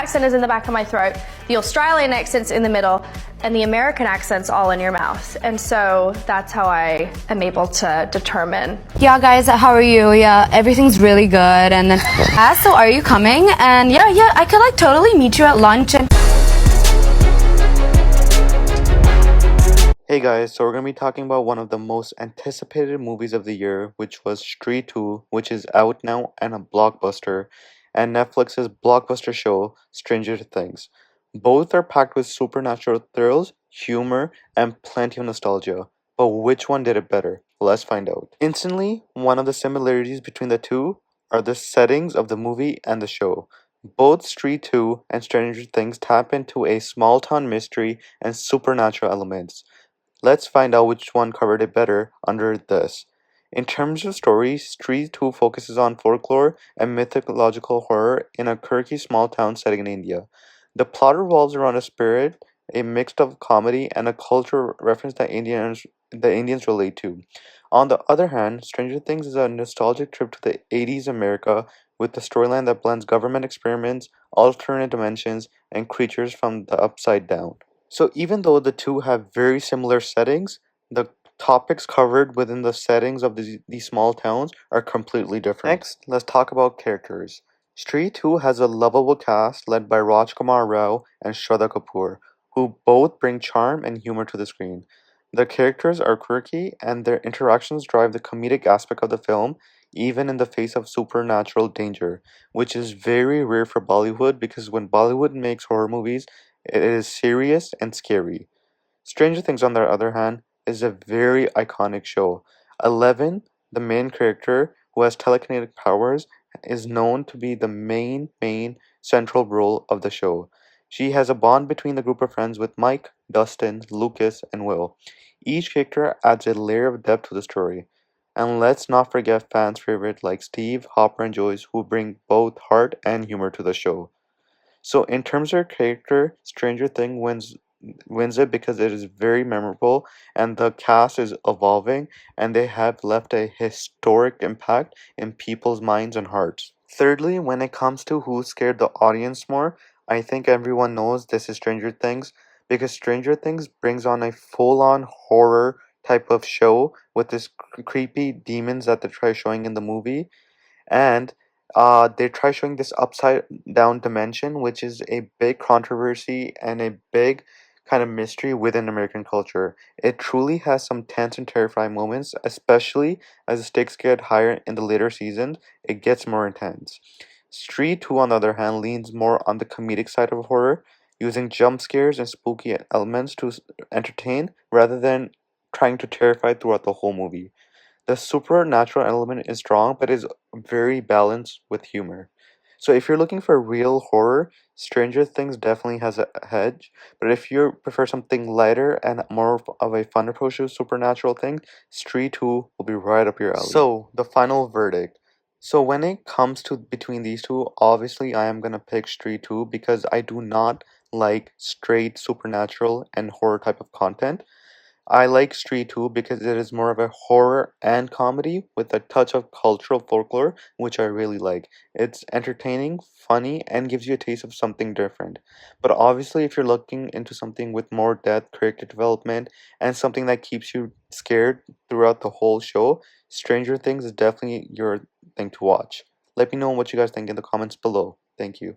accent is in the back of my throat, the Australian accent's in the middle, and the American accent's all in your mouth. And so that's how I am able to determine. Yeah, guys, how are you? Yeah, everything's really good. And then, so are you coming? And yeah, I could like totally meet you at lunch. And Hey guys, so we're going to be talking about one of the most anticipated movies of the year, which was STREE 2, which is out now and a blockbuster, and Netflix's blockbuster show, Stranger Things. Both are packed with supernatural thrills, humor, and plenty of nostalgia. But which one did it better? Let's find out. Instantly, one of the similarities between the two are the settings of the movie and the show. Both STREE 2 and Stranger Things tap into a small town mystery and supernatural elements. Let's find out which one covered it better under this. In terms of story, STREE 2 focuses on folklore and mythological horror in a quirky small town setting in India. The plot revolves around a spirit, a mix of comedy, and a cultural reference that Indians relate to. On the other hand, Stranger Things is a nostalgic trip to the 80s America with a storyline that blends government experiments, alternate dimensions, and creatures from the upside down. So even though the two have very similar settings, the topics covered within the settings of these small towns are completely different. Next, let's talk about characters. STREE 2 has a lovable cast led by Rajkumar Rao and SHRADDA Kapoor, who both bring charm and humor to the screen. The characters are quirky and their interactions drive the comedic aspect of the film, even in the face of supernatural danger, which is very rare for Bollywood because when Bollywood makes horror movies, it is serious and scary. Stranger Things, on the other hand, is a very iconic show. Eleven, the main character who has telekinetic powers, is known to be the main central role of the show. She has a bond between the group of friends with Mike, Dustin, Lucas, and Will. Each character adds a layer of depth to the story. And let's not forget fans' favorites like Steve, Hopper, and Joyce, who bring both heart and humor to the show. So in terms of character, Stranger Things wins it because it is very memorable and the cast is evolving and they have left a historic impact in people's minds and hearts. Thirdly, when it comes to who scared the audience more, I think everyone knows this is Stranger Things because Stranger Things brings on a full-on horror type of show with this creepy demons that they try showing in the movie, and they try showing this upside down dimension, which is a big controversy and a big kind of mystery within American culture. It truly has some tense and terrifying moments, especially as the stakes get higher in the later seasons, it gets more intense. Street 2, on the other hand, leans more on the comedic side of horror, using jump scares and spooky elements to entertain rather than trying to terrify throughout the whole movie. The supernatural element is strong, but is very balanced with humor. So if you're looking for real horror, Stranger Things definitely has a hedge. But if you prefer something lighter and more of a fun approach to supernatural things, Street 2 will be right up your alley. So the final verdict. So when it comes to between these two, obviously I am gonna pick Street 2 because I do not like straight supernatural and horror type of content. I like Street 2 because it is more of a horror and comedy with a touch of cultural folklore, which I really like. It's entertaining, funny, and gives you a taste of something different. But obviously, if you're looking into something with more depth, character development, and something that keeps you scared throughout the whole show, Stranger Things is definitely your thing to watch. Let me know what you guys think in the comments below. Thank you.